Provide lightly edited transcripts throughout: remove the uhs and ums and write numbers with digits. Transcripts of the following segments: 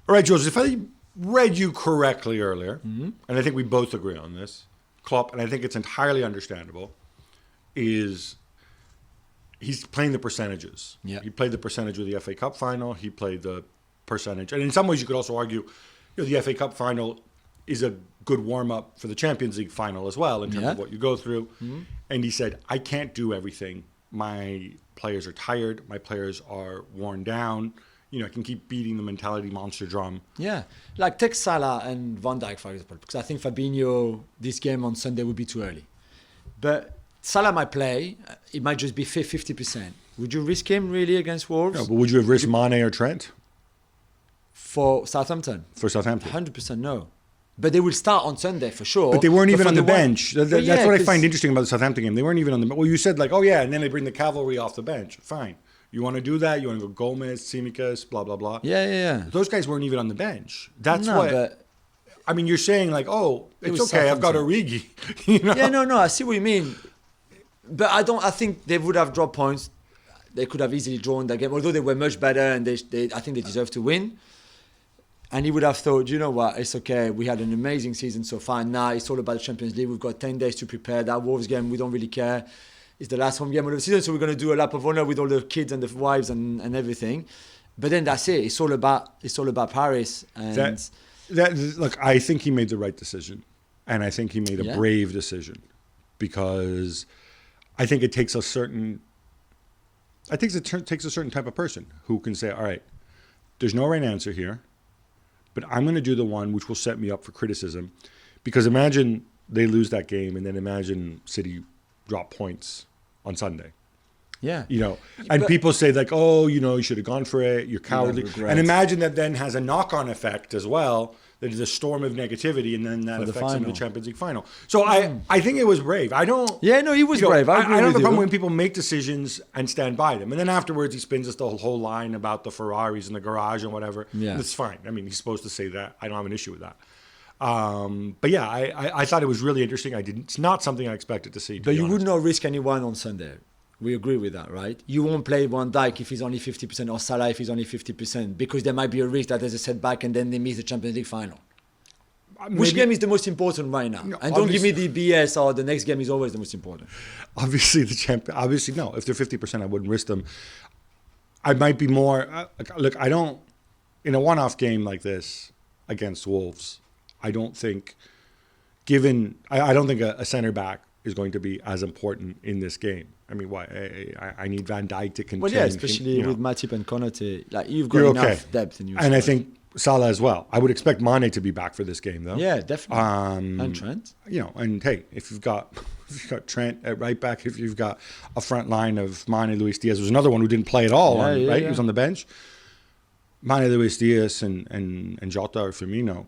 All right, Jules, if I read you correctly earlier, and I think we both agree on this, Klopp, and I think it's entirely understandable, is he's playing the percentages. Yeah. He played the percentage of the FA Cup final. He played the percentage. And in some ways, you could also argue, the FA Cup final is a good warm-up for the Champions League final as well in terms of what you go through. And he said, I can't do everything. My players are tired. My players are worn down. I can keep beating the mentality monster drum. Yeah. Like take Salah and Van Dijk, for example, because I think Fabinho, this game on Sunday would be too early. But Salah might play. It might just be 50%. Would you risk him really against Wolves? No, but would you have risked Mane or Trent? For Southampton? For Southampton? 100% no. But they will start on Sunday for sure. But they weren't even on the bench. That's yeah, what I find interesting about the Southampton game. They weren't even on the bench. Well, you said and then they bring the cavalry off the bench. Fine. You want to do that? You want to go Gomez, Tsimikas, blah, blah, blah. Yeah. Those guys weren't even on the bench. That's But I mean, you're saying it's okay, I've got Origi. Yeah, no, I see what you mean. But I think they would have dropped points. They could have easily drawn that game, although they were much better and I think they deserve to win. And he would have thought, you know what, it's okay. We had an amazing season so far. Now it's all about the Champions League. We've got 10 days to prepare. That Wolves game, we don't really care. It's the last home game of the season, so we're going to do a lap of honor with all the kids and the wives and everything. But then that's it. It's all about Paris. And look, I think he made the right decision, and I think he made a brave decision, because I think it takes a certain type of person who can say, all right, there's no right answer here, but I'm going to do the one which will set me up for criticism, because imagine they lose that game, and then imagine City drop points on Sunday. Yeah. And people say you should have gone for it, you're cowardly. And imagine that then has a knock-on effect as well, that is a storm of negativity, and then that affects him in the Champions League final. So I think it was brave. I don't... Yeah, no, he was brave. I don't have a problem when people make decisions and stand by them. And then afterwards he spins us the whole line about the Ferraris in the garage and whatever. Yeah. That's fine. I mean, he's supposed to say that. I don't have an issue with that. But yeah, I thought it was really interesting. It's not something I expected to see. But you would not risk anyone on Sunday. We agree with that, right? You won't play Van Dijk if he's only 50% or Salah if he's only 50%, because there might be a risk that there's a setback and then they miss the Champions League final. Which game is the most important right now? No, and don't give me the BS or the next game is always the most important. Obviously, no. If they're 50%, I wouldn't risk them. I might be more... look, I don't... In a one-off game like this against Wolves, I don't think... I don't think a centre-back is going to be as important in this game. I mean, why? I need Van Dijk to contain. Well, yeah, especially with Matip and Konate. Like, you've got enough depth in your squad. And I think Salah as well. I would expect Mane to be back for this game, though. Yeah, definitely. And Trent. And hey, if you've got Trent at right back, if you've got a front line of Mane, Luis Diaz, was another one who didn't play at all, right? Yeah. He was on the bench. Mane, Luis Diaz, and Jota or Firmino.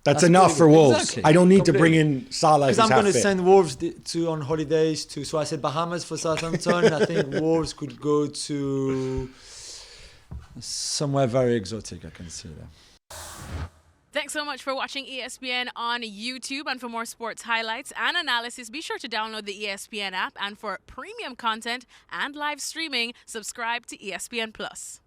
That's enough for Wolves. Exactly. I don't need to bring in Salah. Because I'm going to send Wolves on holidays to. So I said Bahamas for Southampton. I think Wolves could go to somewhere very exotic. I can see that. Thanks so much for watching ESPN on YouTube. And for more sports highlights and analysis, be sure to download the ESPN app. And for premium content and live streaming, subscribe to ESPN Plus.